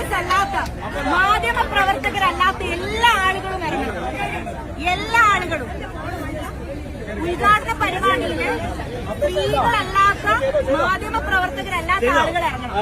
RSS അല്ലാത്ത മാധ്യമ പ്രവർത്തകരല്ലാത്ത എല്ലാ ആളുകളും ഇറങ്ങണം. എല്ലാ ആളുകളും ഉദ്ഘാടന പരിപാടിയില് സ്ത്രീകളല്ലാത്ത മാധ്യമ പ്രവർത്തകരല്ലാത്ത ആളുകൾ ഇറങ്ങണം.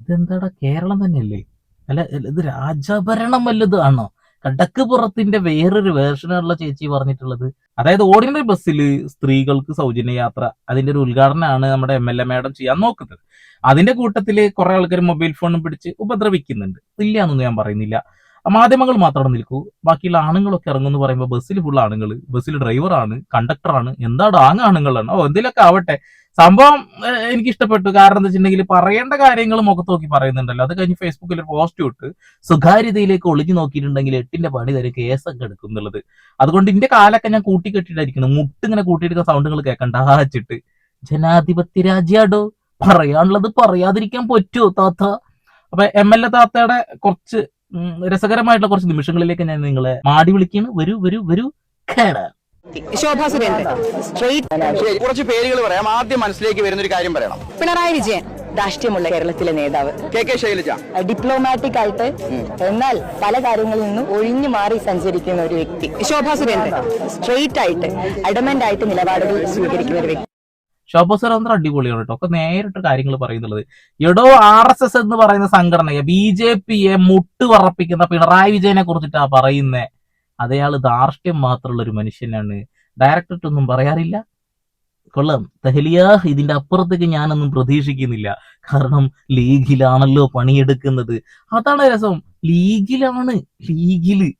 ഇതെന്താടാ കേരളം തന്നെയല്ലേ? അല്ല, ഇത് രാജഭരണം വല്ലത് ആണോ? കടക്ക് പുറത്തിന്റെ വേറൊരു വേർഷനുള്ള ചേച്ചി പറഞ്ഞിട്ടുള്ളത്. അതായത് ഓർഡിനറി ബസ്സിൽ സ്ത്രീകൾക്ക് സൗജന്യ യാത്ര, അതിന്റെ ഒരു ഉദ്ഘാടനമാണ് നമ്മുടെ MLA മാഡം ചെയ്യാൻ നോക്കുന്നത്. അതിന്റെ കൂട്ടത്തില് കുറെ ആൾക്കാർ മൊബൈൽ ഫോണും പിടിച്ച് ഉപദ്രവിക്കുന്നുണ്ട്. ഇല്ല എന്നൊന്നും ഞാൻ പറയുന്നില്ല. മാധ്യമങ്ങൾ മാത്രം നിൽക്കൂ, ബാക്കിയുള്ള ആണുങ്ങളൊക്കെ ഇറങ്ങുമെന്ന് പറയുമ്പോൾ ബസ്സിൽ ഫുൾ ആണുങ്ങൾ, ബസ്സിൽ ഡ്രൈവറാണ്, കണ്ടക്ടറാണ്, എന്താ ആണുങ്ങളാണ്. എന്തിലൊക്കെ ആവട്ടെ, സംഭവം എനിക്ക് ഇഷ്ടപ്പെട്ടു. കാരണം എന്താ വെച്ചിട്ടുണ്ടെങ്കിൽ പറയേണ്ട കാര്യങ്ങൾ മുഖത്ത് നോക്കി പറയുന്നുണ്ടല്ലോ. അത് കഴിഞ്ഞ് ഫേസ്ബുക്കിൽ ഒരു പോസ്റ്റ് ഇട്ട് സ്വകാര്യതയിലേക്ക് ഒളിഞ്ഞു നോക്കിയിട്ടുണ്ടെങ്കിൽ 8ന്റെ പണി തരും, കേസൊക്കെ എടുക്കും എന്നുള്ളത്. അതുകൊണ്ട് ഇന്റെ കാലൊക്കെ ഞാൻ കൂട്ടിക്കെട്ടിട്ടായിരിക്കുന്നു. മുട്ടിങ്ങനെ കൂട്ടിയെടുക്കുന്ന സൗണ്ടുകൾ കേൾക്കണ്ട വെച്ചിട്ട്. ജനാധിപത്യ രാജ്യാടോ, പറയാനുള്ളത് പറയാതിരിക്കാൻ പറ്റുമോ താത്ത? അപ്പൊ MLA താത്തയുടെ കുറച്ച് രസകരമായിട്ടുള്ള കുറച്ച് നിമിഷങ്ങളിലേക്ക് ഞാൻ നിങ്ങളെ മാടി വിളിക്കുന്നു. വരൂ വരൂ വരൂ. ശോഭാ സുരേന്ദ്രൻ, സ്ട്രെയിറ്റ്. കുറച്ച് പേരുകൾ പറയാം. ആദ്യം മനസ്സിലേക്ക് വരുന്ന ഒരു കാര്യം പറയണം. പിണറായി വിജയൻ, രാഷ്ട്രീയമുള്ള കേരളത്തിലെ നേതാവ്. KK ശൈലജ, ഡിപ്ലോമാറ്റിക് ആയിട്ട് എന്നാൽ പല കാര്യങ്ങളിൽ നിന്നും ഒഴിഞ്ഞു മാറി സഞ്ചരിക്കുന്ന ഒരു വ്യക്തി. ശോഭാ സുരേന്ദ്രൻ, സ്ട്രെയിറ്റ് ആയിട്ട് അഡമന്റ് ആയിട്ട് നിലപാടുകൾ സ്വീകരിക്കുന്ന ഒരു വ്യക്തി. ശോഭാ സുരേന്ദ്രൻ അടിപൊളിയാണ് കേട്ടോ. ഒക്കെ നേരിട്ട് കാര്യങ്ങൾ പറയുന്നുള്ളത്. എടോ, RSS എന്ന് പറയുന്ന സംഘടനയെ BJPയെ മുട്ടുവറപ്പിക്കുന്ന പിണറായി വിജയനെ കുറിച്ചിട്ടാ പറയുന്നേ. അതയാള് ധാർഷ്ട്യം മാത്രമുള്ള ഒരു മനുഷ്യനാണ്. ഡയറക്ടറേറ്റ് ഒന്നും പറയാറില്ല. കൊള്ളാം തെഹലിയ, ഇതിന്റെ അപ്പുറത്തേക്ക് ഞാനൊന്നും പ്രതീക്ഷിക്കുന്നില്ല. കാരണം ലീഗിലാണല്ലോ പണിയെടുക്കുന്നത്. അതാണ് രസം. ലീഗിലാണ്, ലീഗില്.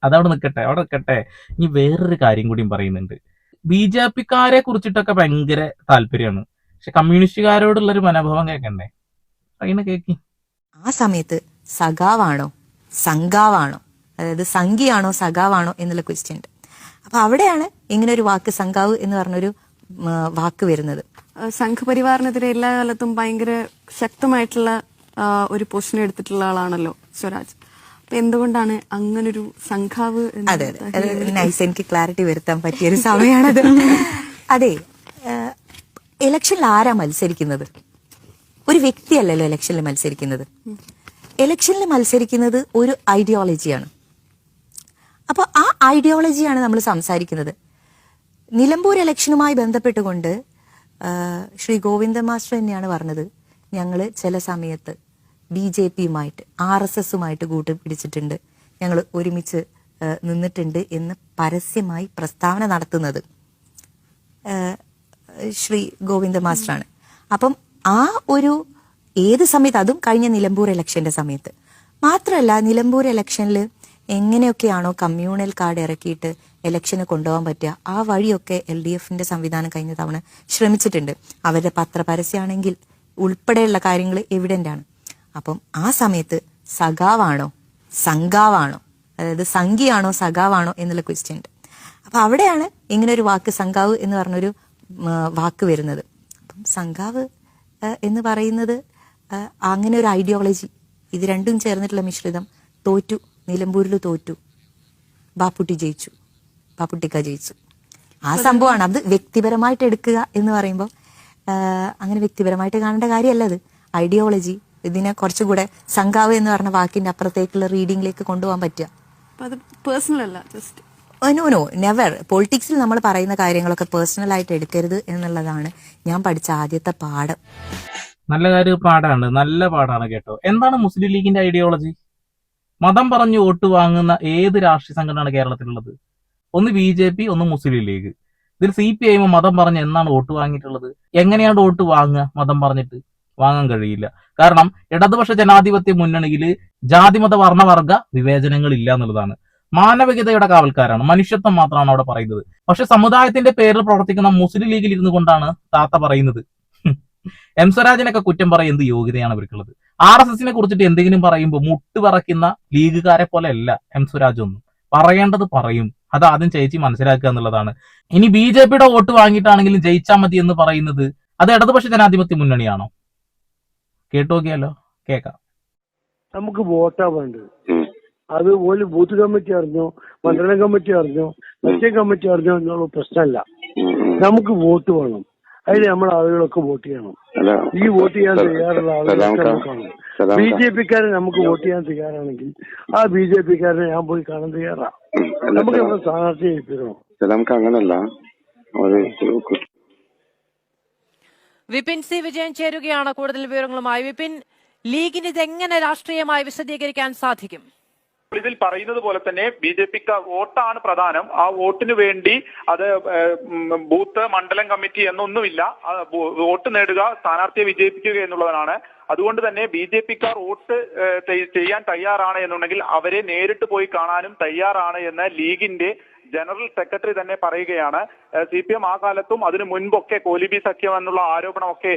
അതവിടെ നിൽക്കട്ടെ. ഇനി വേറൊരു കാര്യം കൂടിയും പറയുന്നുണ്ട്. BJPക്കാരെ കുറിച്ചിട്ടൊക്കെ ഭയങ്കര താല്പര്യമാണ്. പക്ഷെ കമ്മ്യൂണിസ്റ്റുകാരോടുള്ളൊരു മനോഭാവം കേൾക്കണ്ടേ? അതിനെ കേൾക്കി. ആ സമയത്ത് സഖാവാണോ സംഘാവാണോ, അതായത് സംഘിയാണോ സഖാവാണോ എന്നുള്ള ക്വസ്റ്റ്യൻ ഉണ്ട്. അപ്പൊ അവിടെയാണ് ഇങ്ങനെ ഒരു വാക്ക് സംഘാവ് എന്ന് പറഞ്ഞൊരു വാക്ക് വരുന്നത്. സംഘപരിവാറിനെതിരെ എല്ലാ കാലത്തും ഭയങ്കര ശക്തമായിട്ടുള്ള ഒരു പൊസിഷൻ എടുത്തിട്ടുള്ള ആളാണല്ലോ സ്വരാജ്. അപ്പൊ എന്തുകൊണ്ടാണ് അങ്ങനൊരു സംഘാവ്? അതെ, നൈസ്. എനിക്ക് ക്ലാരിറ്റി വരുത്താൻ പറ്റിയൊരു സമയമാണത്. അതെ, ഇലക്ഷനിൽ ആരാ മത്സരിക്കുന്നത്? ഒരു വ്യക്തിയല്ലല്ലോ ഇലക്ഷനിൽ മത്സരിക്കുന്നത്. ഇലക്ഷനിൽ മത്സരിക്കുന്നത് ഒരു ഐഡിയോളജിയാണ്. അപ്പോൾ ആ ഐഡിയോളജിയാണ് നമ്മൾ സംസാരിക്കുന്നത്. നിലമ്പൂർ ഇലക്ഷനുമായി ബന്ധപ്പെട്ടുകൊണ്ട് ശ്രീ ഗോവിന്ദ മാസ്റ്റർ തന്നെയാണ് പറഞ്ഞത്, ഞങ്ങൾ ചില സമയത്ത് BJPയുമായിട്ട് RSSുമായിട്ട് കൂട്ടുപിടിച്ചിട്ടുണ്ട്, ഞങ്ങൾ ഒരുമിച്ച് നിന്നിട്ടുണ്ട് എന്ന് പരസ്യമായി പ്രസ്താവന നടത്തുന്നത് ശ്രീ ഗോവിന്ദ മാസ്റ്ററാണ്. അപ്പം ആ ഒരു ഏത് സമയത്ത്, അതും കഴിഞ്ഞ നിലമ്പൂർ ഇലക്ഷന്റെ സമയത്ത് മാത്രമല്ല, നിലമ്പൂർ ഇലക്ഷനിൽ എങ്ങനെയൊക്കെയാണോ കമ്മ്യൂണൽ കാർഡ് ഇറക്കിയിട്ട് ഇലക്ഷന് കൊണ്ടുപോകാൻ പറ്റുക, ആ വഴിയൊക്കെ LDFന്റെ സംവിധാനം കഴിഞ്ഞ തവണ ശ്രമിച്ചിട്ടുണ്ട്. അവരുടെ പത്രപരസ്യമാണെങ്കിൽ ഉൾപ്പെടെയുള്ള കാര്യങ്ങൾ എവിഡന്റ് ആണ്. അപ്പം ആ സമയത്ത് സഖാവാണോ സംഘാവാണോ, അതായത് സംഘിയാണോ സഖാവാണോ എന്നുള്ള ക്വസ്റ്റ്യൻ ഉണ്ട്. അപ്പൊ അവിടെയാണ് ഇങ്ങനെ ഒരു വാക്ക് സംഘാവ് എന്ന് പറഞ്ഞൊരു വാക്ക് വരുന്നത്. അപ്പം സംഘാവ് എന്ന് പറയുന്നത് അങ്ങനെ ഒരു ഐഡിയോളജി, ഇത് രണ്ടും ചേർന്നിട്ടുള്ള മിശ്രിതം. തോറ്റു, നിലമ്പൂരിൽ തോറ്റു, ബാപ്പുട്ടി ജയിച്ചു, ബാപ്പുട്ടിക്ക ജയിച്ചു. ആ സംഭവമാണ്. അത് വ്യക്തിപരമായിട്ട് എടുക്കുക എന്ന് പറയുമ്പോൾ അങ്ങനെ വ്യക്തിപരമായിട്ട് കാണേണ്ട കാര്യമല്ല. അത് ഐഡിയോളജി. ഇതിനെ കുറച്ചുകൂടെ സംഘാവ് എന്ന് പറഞ്ഞ വാക്കിന്റെ അപ്പുറത്തേക്കുള്ള റീഡിങ്ങിലേക്ക് കൊണ്ടുപോകാൻ പറ്റുക. No, never. പൊളിറ്റിക്സിൽ നമ്മൾ പറയുന്ന കാര്യങ്ങളൊക്കെ പേഴ്സണൽ ആയിട്ട് എടുക്കരുത് എന്നുള്ളതാണ് ഞാൻ പഠിച്ച ആദ്യത്തെ പാഠം. നല്ല കാര്യം, പാടാണ്, നല്ല പാടാണ് കേട്ടോ. എന്താണ് മുസ്ലിം ലീഗിന്റെ ഐഡിയോളജി? മതം പറഞ്ഞു വോട്ട് വാങ്ങുന്ന ഏത് രാഷ്ട്രീയ സംഘടനയാണ് കേരളത്തിലുള്ളത്? ഒന്ന് BJP, ഒന്ന് മുസ്ലിം ലീഗ്. ഇതിൽ CPIM മതം പറഞ്ഞ് എന്നാണ് വോട്ട് വാങ്ങിയിട്ടുള്ളത്? എങ്ങനെയാണ് വോട്ട് വാങ്ങുക? മതം പറഞ്ഞിട്ട് വാങ്ങാൻ കഴിയില്ല. കാരണം ഇടതുപക്ഷ ജനാധിപത്യ മുന്നണിയിൽ ജാതിമത വർണ്ണവർഗ വിവേചനങ്ങൾ ഇല്ല എന്നുള്ളതാണ്. മാനവികതയുടെ കാവൽക്കാരാണ്, മനുഷ്യത്വം മാത്രമാണ് അവിടെ പറയുന്നത്. പക്ഷെ സമുദായത്തിന്റെ പേരിൽ പ്രവർത്തിക്കുന്ന മുസ്ലിം ലീഗിൽ ഇരുന്നു കൊണ്ടാണ് താത്ത പറയുന്നത്. M സ്വരാജിനൊക്കെ കുറ്റം പറയാൻ എന്ത് യോഗ്യതയാണ് അവർക്കുള്ളത്? RSSനെ കുറിച്ചിട്ട് എന്തെങ്കിലും പറയുമ്പോൾ മുട്ട് പറക്കുന്ന ലീഗുകാരെ പോലെ അല്ല M സ്വരാജ് ഒന്നും. പറയേണ്ടത് പറയും. അത് ആദ്യം ചേച്ചി മനസ്സിലാക്കുക എന്നുള്ളതാണ്. ഇനി BJPയുടെ വോട്ട് വാങ്ങിയിട്ടാണെങ്കിലും ജയിച്ചാൽ മതി എന്ന് പറയുന്നത് അത് ഇടതുപക്ഷ ജനാധിപത്യ മുന്നണിയാണോ? കേട്ടോക്കിയാലോ, കേക്കാം. നമുക്ക് വോട്ടാ വേണ്ടത്. അത് ഒരു ബൂത്ത് കമ്മിറ്റി അറിഞ്ഞോ, മണ്ഡലം കമ്മിറ്റി അറിഞ്ഞോ, മറ്റേ കമ്മിറ്റി അറിഞ്ഞോ എന്നുള്ള പ്രശ്നമല്ല. നമുക്ക് വോട്ട് വേണം. അതിന് നമ്മുടെ ആളുകളൊക്കെ വോട്ട് ചെയ്യണം. ഈ വോട്ട് ചെയ്യാൻ തയ്യാറുള്ള ആളുകളൊക്കെ നമുക്കാണ്. BJP-ക്കാരെ നമുക്ക് വോട്ട് ചെയ്യാൻ തയ്യാറാണെങ്കിൽ ആ BJP-ക്കാരനെ ഞാൻ പോയി കാണാൻ തയ്യാറാണ്. നമുക്ക് നമ്മുടെ സ്ഥാനാർത്ഥിയെ ഏൽപ്പിക്കണം. നമുക്ക് അങ്ങനല്ല. വിപിൻ സി വിജയൻ ചേരുകയാണ് കൂടുതൽ വിവരങ്ങളുമായി. വിപിൻ, ലീഗിന് ഇതെങ്ങനെ രാഷ്ട്രീയമായി വിശദീകരിക്കാൻ സാധിക്കും? ഇതിൽ പറയുന്നത് പോലെ തന്നെ BJP-ക്ക് വോട്ടാണ് പ്രധാനം. ആ വോട്ടിന് വേണ്ടി അത് ബൂത്ത് മണ്ഡലം കമ്മിറ്റി എന്നൊന്നുമില്ല. വോട്ട് നേടുക, സ്ഥാനാർത്ഥിയെ വിജയിപ്പിക്കുക എന്നുള്ളതാണ്. അതുകൊണ്ട് തന്നെ BJP-ക്കാർ വോട്ട് ചെയ്യാൻ തയ്യാറാണ് എന്നുണ്ടെങ്കിൽ അവരെ നേരിട്ട് പോയി കാണാനും തയ്യാറാണ് എന്ന് ലീഗിന്റെ ജനറൽ സെക്രട്ടറി തന്നെ പറയുകയാണ്. CPM ആ കാലത്തും അതിനു മുൻപൊക്കെ കോലിബി സഖ്യം എന്നുള്ള ആരോപണമൊക്കെ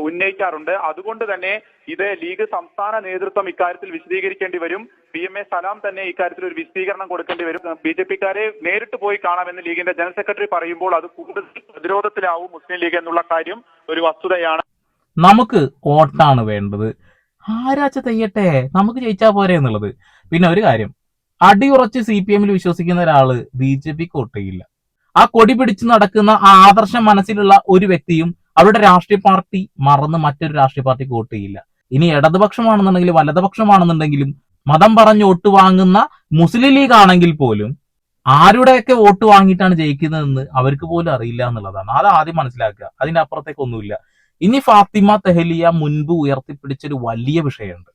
ഉന്നയിക്കാറുണ്ട്. അതുകൊണ്ട് തന്നെ ഇത് ലീഗ് സംസ്ഥാന നേതൃത്വം ഇക്കാര്യത്തിൽ വിശദീകരിക്കേണ്ടി വരും. PMA സലാം തന്നെ ഇക്കാര്യത്തിൽ ഒരു വിശദീകരണം കൊടുക്കേണ്ടി വരും. BJP-ക്കാരെ നേരിട്ട് പോയി കാണാമെന്ന് ലീഗിന്റെ ജനറൽ സെക്രട്ടറി പറയുമ്പോൾ അത് കൂടുതൽ പ്രതിരോധത്തിലാവും മുസ്ലിം ലീഗ് എന്നുള്ള കാര്യം ഒരു വസ്തുതയാണ്. നമുക്ക് വോട്ടാണ് വേണ്ടത്, ആരാച്ച തെയ്യട്ടെ, നമുക്ക് ജയിച്ചാ പോരെ എന്നുള്ളത്. പിന്നെ ഒരു കാര്യം, അടിയുറച്ച് CPM-ൽ വിശ്വസിക്കുന്ന ഒരാള് BJP-ക്ക് വോട്ട് ചെയ്യില്ല. ആ കൊടി പിടിച്ചു നടക്കുന്ന ആ ആദർശം മനസ്സിലുള്ള ഒരു വ്യക്തിയും അവരുടെ രാഷ്ട്രീയ പാർട്ടി മറന്ന് മറ്റൊരു രാഷ്ട്രീയ പാർട്ടിക്ക് വോട്ട് ചെയ്യില്ല. ഇനി ഇടതുപക്ഷമാണെന്നുണ്ടെങ്കിലും വലതുപക്ഷമാണെന്നുണ്ടെങ്കിലും മതം പറഞ്ഞ് വോട്ട് വാങ്ങുന്ന മുസ്ലിം ലീഗ് ആണെങ്കിൽ പോലും ആരുടെയൊക്കെ വോട്ട് വാങ്ങിയിട്ടാണ് ജയിക്കുന്നതെന്ന് അവർക്ക് പോലും അറിയില്ല എന്നുള്ളതാണ്. അത് ആദ്യം മനസ്സിലാക്കുക. അതിന്റെ അപ്പുറത്തേക്കൊന്നുമില്ല. ഇനി ഫാത്തിമ തെഹലിയ മുൻപ് ഉയർത്തിപ്പിടിച്ചൊരു വലിയ വിഷയമുണ്ട്.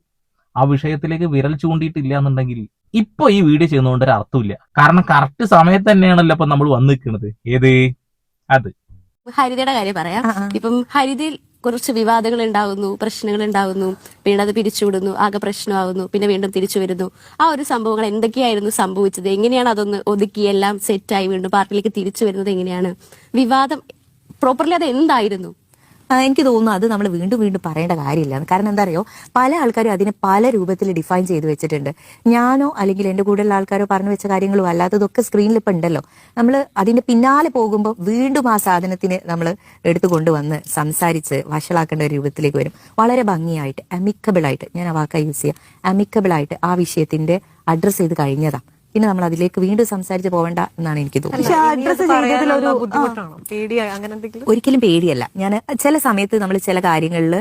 ആ വിഷയത്തിലേക്ക് വിരൽ ചൂണ്ടിയിട്ടില്ല എന്നുണ്ടെങ്കിൽ ഇപ്പൊ ഈ വീഡിയോ ചെയ്യുന്നതുകൊണ്ട് ഒരു അർത്ഥമില്ല. കാരണം കറക്റ്റ് സമയത്ത് തന്നെയാണല്ലോ ഇപ്പൊ നമ്മൾ വന്നു നിൽക്കുന്നത്. ഏത് അത് ഹരിതയുടെ കാര്യം പറയാം. ഇപ്പം ഹരിതയിൽ കുറച്ച് വിവാദങ്ങൾ ഉണ്ടാകുന്നു, പ്രശ്നങ്ങൾ ഉണ്ടാകുന്നു, പിന്നെ അത് പിരിച്ചുവിടുന്നു, ആകെ പ്രശ്നമാകുന്നു, പിന്നെ വീണ്ടും തിരിച്ചു വരുന്നു. ആ ഒരു സംഭവങ്ങൾ എന്തൊക്കെയായിരുന്നു സംഭവിച്ചത്, എങ്ങനെയാണ് അതൊന്ന് ഒതുക്കി എല്ലാം സെറ്റായി വീണ്ടും പാർട്ടിയിലേക്ക് തിരിച്ചു വരുന്നത്, എങ്ങനെയാണ് വിവാദം പ്രോപ്പർലി അത് എന്തായിരുന്നു? എനിക്ക് തോന്നുന്നു അത് നമ്മൾ വീണ്ടും വീണ്ടും പറയേണ്ട കാര്യമില്ല. കാരണം എന്താ അറിയോ, പല ആൾക്കാരും അതിനെ പല രൂപത്തിൽ ഡിഫൈൻ ചെയ്ത് വെച്ചിട്ടുണ്ട്. ഞാനോ അല്ലെങ്കിൽ എൻ്റെ കൂടെയുള്ള ആൾക്കാരോ പറഞ്ഞു വെച്ച കാര്യങ്ങളും അല്ലാത്തതൊക്കെ സ്ക്രീനിൽ ഇപ്പം ഉണ്ടല്ലോ. നമ്മൾ അതിന്റെ പിന്നാലെ പോകുമ്പോൾ വീണ്ടും ആ സാധനത്തിന് നമ്മൾ എടുത്തു കൊണ്ടുവന്ന് സംസാരിച്ച് വഷളാക്കേണ്ട ഒരു രൂപത്തിലേക്ക് വരും. വളരെ ഭംഗിയായിട്ട് അമിക്കബിളായിട്ട്, ഞാൻ ആ വാക്കായി യൂസ് ചെയ്യാം, അമിക്കബിളായിട്ട് ആ വിഷയത്തിന്റെ അഡ്രസ്സ് ചെയ്ത് കഴിഞ്ഞതാ. പിന്നെ നമ്മൾ അതിലേക്ക് വീണ്ടും സംസാരിച്ച് പോകണ്ട എന്നാണ് എനിക്ക് തോന്നുന്നത്. ഒരിക്കലും പേടിയല്ല. ഞാൻ ചില സമയത്ത് നമ്മൾ ചില കാര്യങ്ങളിൽ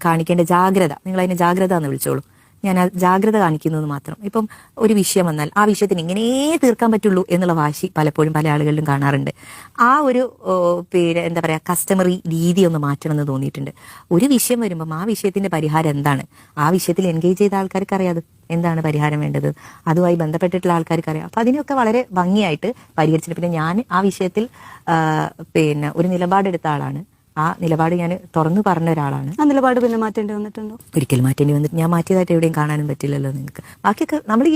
കാണിക്കേണ്ട ജാഗ്രത, നിങ്ങൾ അതിനെ ജാഗ്രത എന്ന് വിളിച്ചോളൂ, ഞാൻ ആ ജാഗ്രത കാണിക്കുന്നത് മാത്രം. ഇപ്പം ഒരു വിഷയം വന്നാൽ ആ വിഷയത്തിന് ഇങ്ങനെ തീർക്കാൻ പറ്റുള്ളൂ എന്നുള്ള വാശി പലപ്പോഴും പല ആളുകളിലും കാണാറുണ്ട്. ആ ഒരു എന്താ പറയാ, കസ്റ്റമറി രീതി ഒന്ന് മാറ്റണം എന്ന് തോന്നിയിട്ടുണ്ട്. ഒരു വിഷയം വരുമ്പം ആ വിഷയത്തിന്റെ പരിഹാരം എന്താണ്, ആ വിഷയത്തിൽ എൻഗേജ് ചെയ്ത ആൾക്കാർക്ക് അറിയാതെ എന്താണ് പരിഹാരം വേണ്ടത്, അതുമായി ബന്ധപ്പെട്ടിട്ടുള്ള ആൾക്കാർക്ക് അറിയാം. അപ്പൊ അതിനൊക്കെ വളരെ ഭംഗിയായിട്ട് പരിഹരിച്ചിട്ട്, പിന്നെ ഞാൻ ആ വിഷയത്തിൽ ഒരു നിലപാടെടുത്ത ആളാണ്. ആ നിലപാട് ഞാൻ തുറന്നു പറഞ്ഞ ഒരാളാണ്. ആ നിലപാട് പിന്നെ മാറ്റേണ്ടി വന്നിട്ടുണ്ടോ? ഒരിക്കലും മാറ്റേണ്ടി വന്നിട്ട് ഞാൻ മാറ്റിയതായിട്ട് എവിടെയും കാണാനും പറ്റില്ലല്ലോ നിങ്ങൾക്ക്. ബാക്കിയൊക്കെ നമ്മൾ ഈ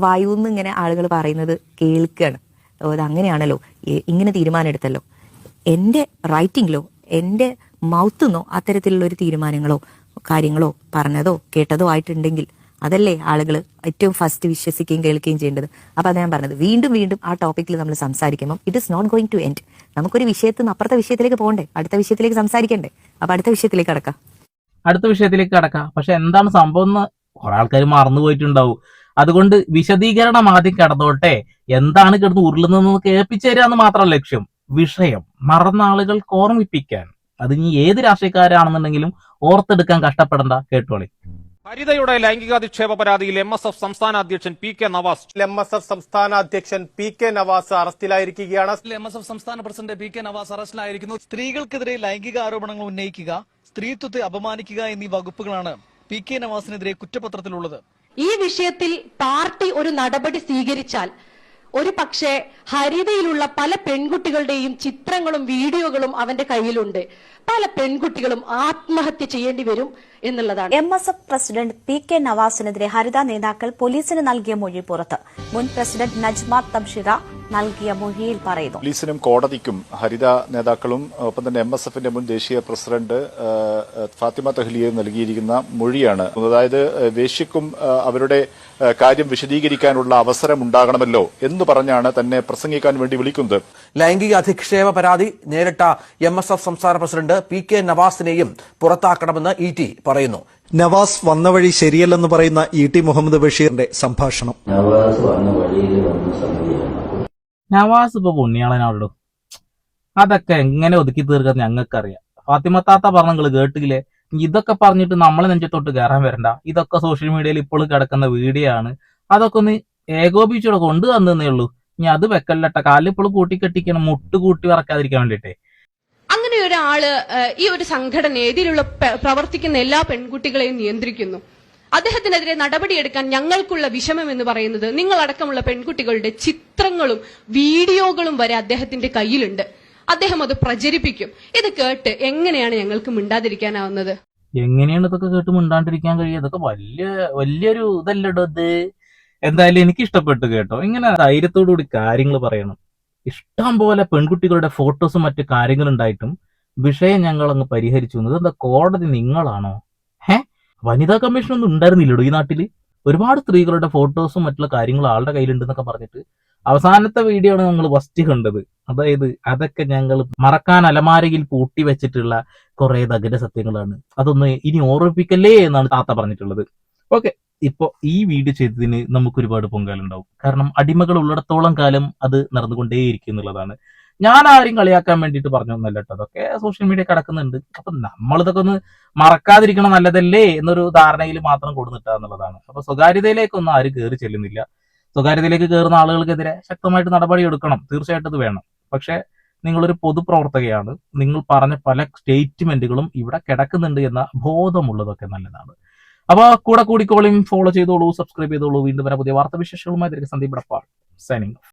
വായുന്ന് ഇങ്ങനെ ആളുകൾ പറയുന്നത് കേൾക്കുകയാണ്. അത് അങ്ങനെയാണല്ലോ, ഇങ്ങനെ തീരുമാനം എടുത്തല്ലോ. എൻ്റെ റൈറ്റിങ്ങിലോ എൻ്റെ മൗത്തുനിന്നോ അത്തരത്തിലുള്ള ഒരു തീരുമാനങ്ങളോ കാര്യങ്ങളോ പറഞ്ഞതോ കേട്ടതോ ആയിട്ടുണ്ടെങ്കിൽ അതല്ലേ ആളുകൾ ഏറ്റവും ഫസ്റ്റ് വിശ്വസിക്കുകയും കേൾക്കുകയും ചെയ്യേണ്ടത്. അപ്പൊ അത് ഞാൻ പറഞ്ഞത്, വീണ്ടും വീണ്ടും ആ ടോപ്പിക്കിൽ നമ്മൾ സംസാരിക്കുമ്പോൾ it is not going to end. നമുക്കൊരു വിഷയത്തിൽ നിന്ന് അപ്പുറത്തെ വിഷയത്തിലേക്ക് പോകണ്ടേ, അടുത്ത വിഷയത്തിലേക്ക് സംസാരിക്കണ്ടേ. അപ്പൊ അടുത്ത വിഷയത്തിലേക്ക് കടക്കാം. പക്ഷെ എന്താണ് സംഭവം എന്ന് കുറെ ആൾക്കാർ മറന്നുപോയിട്ടുണ്ടാവും. അതുകൊണ്ട് വിശദീകരണം ആദ്യം കിടന്നോട്ടെ. എന്താണ് കിടന്ന് ഉരുളുന്നതെന്ന് കേൾപ്പിച്ചു തരാന്ന് മാത്രമല്ല ലക്ഷ്യം. വിഷയം മറന്ന ആളുകൾക്ക് ഓർമ്മിപ്പിക്കാൻ. അത് ഇനി ഏത് രാഷ്ട്രീയക്കാരാണെന്നുണ്ടെങ്കിലും ഓർത്തെടുക്കാൻ കഷ്ടപ്പെടണ്ട. കേട്ടോളി. ഹരിതയുടെ ലൈംഗികാധിക്ഷേപ പരാതിയിൽ MSF സംസ്ഥാന അധ്യക്ഷൻ PK നവാസ്. MSF സംസ്ഥാന അധ്യക്ഷൻ PK നവാസ് അറസ്റ്റിലായിരിക്കുകയാണ്. MSF സംസ്ഥാന പ്രസിഡന്റ് PK നവാസ് അറസ്റ്റിലായിരിക്കുന്നു. സ്ത്രീകൾക്കെതിരെ ലൈംഗിക ആരോപണങ്ങൾ ഉന്നയിക്കുക, സ്ത്രീത്വത്തെ അപമാനിക്കുക എന്നീ വകുപ്പുകളാണ് PK നവാസിനെതിരെ കുറ്റപത്രത്തിലുള്ളത്. ഈ വിഷയത്തിൽ പാർട്ടി ഒരു നടപടി സ്വീകരിച്ചാൽ ഒരു പക്ഷേ ഹരിതയിലുള്ള പല പെൺകുട്ടികളുടെയും ചിത്രങ്ങളും വീഡിയോകളും അവന്റെ കയ്യിലുണ്ട്. പല പെൺകുട്ടികളും ആത്മഹത്യ ചെയ്യേണ്ടി വരും എന്നുള്ളതാണ്. MSF പ്രസിഡന്റ് PK നവാസിനെതിരെ ഹരിത നേതാക്കൾ പോലീസിന് നൽകിയ മൊഴി പുറത്ത്. മുൻ പ്രസിഡന്റ് നജ്മ തംഷിറ നൽകിയ മൊഴിയിൽ പറയുന്നു. പോലീസിനും കോടതിക്കും ഹരിത നേതാക്കളും ഒപ്പം തന്നെ MSFന്റെ മുൻ ദേശീയ പ്രസിഡന്റ് ഫാത്തിമ തെഹ്ലിയെ നൽകിയിരിക്കുന്ന മൊഴിയാണ്. അതായത് വേശ്യക്കും അവരുടെ കാര്യം വിശദീകരിക്കാനുള്ള അവസരം ഉണ്ടാകണമല്ലോ എന്ന് പറഞ്ഞാണ് തന്നെ പ്രസംഗിക്കാൻ വേണ്ടി വിളിക്കുന്നത്. ലൈംഗിക അധിക്ഷേപ പരാതി നേരിട്ട MSF സംസ്ഥാന പ്രസിഡന്റ് PK നവാസിനെയും പുറത്താക്കണമെന്ന് ET പറയുന്നു. നവാസ് വന്ന വഴി ശരിയല്ലെന്ന് പറയുന്ന ET മുഹമ്മദ് ബഷീറിന്റെ സംഭാഷണം. നവാസ് ഇപ്പൊ പുണ്യാളനാണല്ലോ. അതൊക്കെ എങ്ങനെ ഒതുക്കി തീർക്കാൻ ഞങ്ങൾക്കറിയാം. ഫാത്തിമ താത്ത പറഞ്ഞ നിങ്ങൾ കേട്ടില്ലേ? ഇതൊക്കെ പറഞ്ഞിട്ട് നമ്മളെ നെഞ്ചത്തോട്ട് കയറാൻ വരണ്ട. ഇതൊക്കെ സോഷ്യൽ മീഡിയയിൽ ഇപ്പോഴും കിടക്കുന്ന വീഡിയോ ആണ്. അതൊക്കെ ഒന്ന് ഏകോപിച്ചൂടെ കൊണ്ടുവന്നേ ഉള്ളൂ. ഇനി അത് വെക്കല്ലട്ട, കാലിപ്പോഴും കൂട്ടിക്കെട്ടിക്കണം, മുട്ട് കൂട്ടി വറക്കാതിരിക്കാൻ വേണ്ടിട്ടേ. അങ്ങനെ ഒരാള് ഈ ഒരു സംഘടന എതിരുള്ള പ്രവർത്തിക്കുന്ന എല്ലാ പെൺകുട്ടികളെയും നിയന്ത്രിക്കുന്നു. അദ്ദേഹത്തിനെതിരെ നടപടിയെടുക്കാൻ ഞങ്ങൾക്കുള്ള വിഷമം എന്ന് പറയുന്നത് നിങ്ങളടക്കമുള്ള പെൺകുട്ടികളുടെ ചിത്രങ്ങളും വീഡിയോകളും വരെ അദ്ദേഹത്തിന്റെ കയ്യിലുണ്ട്. അദ്ദേഹം അത് പ്രചരിപ്പിക്കും. ഇത് കേട്ട് എങ്ങനെയാണ് ഞങ്ങൾക്ക് മിണ്ടാതിരിക്കാനാവുന്നത്? എങ്ങനെയാണ് ഇതൊക്കെ കേട്ട് മിണ്ടാണ്ടിരിക്കാൻ കഴിയുക? ഇതൊക്കെ വലിയൊരു ഇതല്ലടോ ഇത്. എന്തായാലും എനിക്ക് ഇഷ്ടപ്പെട്ടു കേട്ടോ. ഇങ്ങനെ ധൈര്യത്തോടു കൂടി കാര്യങ്ങൾ പറയണം. ഇഷ്ടം പോലെ പെൺകുട്ടികളുടെ ഫോട്ടോസും മറ്റു കാര്യങ്ങളും ഉണ്ടായിട്ടും വിഷയം ഞങ്ങൾ അങ്ങ് പരിഹരിച്ചു. എന്താ കോടതി നിങ്ങളാണോ? വനിതാ കമ്മീഷൻ ഒന്നും ഉണ്ടായിരുന്നില്ലടോ ഈ നാട്ടില്? ഒരുപാട് സ്ത്രീകളുടെ ഫോട്ടോസും മറ്റുള്ള കാര്യങ്ങളും ആളുടെ കയ്യിലുണ്ടെന്നൊക്കെ പറഞ്ഞിട്ട് അവസാനത്തെ വീഡിയോ ആണ് ഞങ്ങൾ ഫസ്റ്റ് കണ്ടത്. അതായത് അതൊക്കെ ഞങ്ങൾ മറക്കാൻ അലമാരയിൽ പൂട്ടി വെച്ചിട്ടുള്ള കുറെ ദഗര സത്യങ്ങളാണ്. അതൊന്ന് ഇനി ഓർമ്മിപ്പിക്കല്ലേ എന്നാണ് താത്ത പറഞ്ഞിട്ടുള്ളത്. ഓക്കെ, ഇപ്പൊ ഈ വീഡിയോ ചെയ്തതിന് നമുക്ക് ഒരുപാട് പൊങ്കാലുണ്ടാവും. കാരണം അടിമകൾ ഉള്ളിടത്തോളം കാലം അത് നടന്നുകൊണ്ടേയിരിക്കും എന്നുള്ളതാണ്. ഞാൻ ആരും കളിയാക്കാൻ വേണ്ടിയിട്ട് പറഞ്ഞൊന്നല്ല കേട്ടോ. അതൊക്കെ സോഷ്യൽ മീഡിയ കിടക്കുന്നുണ്ട്. അപ്പൊ നമ്മളിതൊക്കെ ഒന്ന് മറക്കാതിരിക്കണം നല്ലതല്ലേ എന്നൊരു ധാരണയിൽ മാത്രം കൊടുത്തിട്ടാ എന്നുള്ളതാണ്. അപ്പൊ സ്വകാര്യതയിലേക്കൊന്നും ആരും കയറി ചെല്ലുന്നില്ല. സ്വകാര്യതയിലേക്ക് കയറുന്ന ആളുകൾക്കെതിരെ ശക്തമായിട്ട് നടപടി എടുക്കണം, തീർച്ചയായിട്ടും അത് വേണം. പക്ഷെ നിങ്ങളൊരു പൊതുപ്രവർത്തകയാണ്. നിങ്ങൾ പറഞ്ഞ പല സ്റ്റേറ്റ്മെന്റുകളും ഇവിടെ കിടക്കുന്നുണ്ട് എന്ന ബോധമുള്ളതൊക്കെ നല്ലതാണ്. അപ്പൊ കൂടെ കൂടിക്കോളിയും, ഫോളോ ചെയ്തോളൂ, സബ്സ്ക്രൈബ് ചെയ്തോളൂ. വീണ്ടും വരെ പുതിയ വാർത്താവിശേഷങ്ങളുമായി സന്ദീപ് ഇടപ്പാൾ സൈനിങ് ഓഫ്.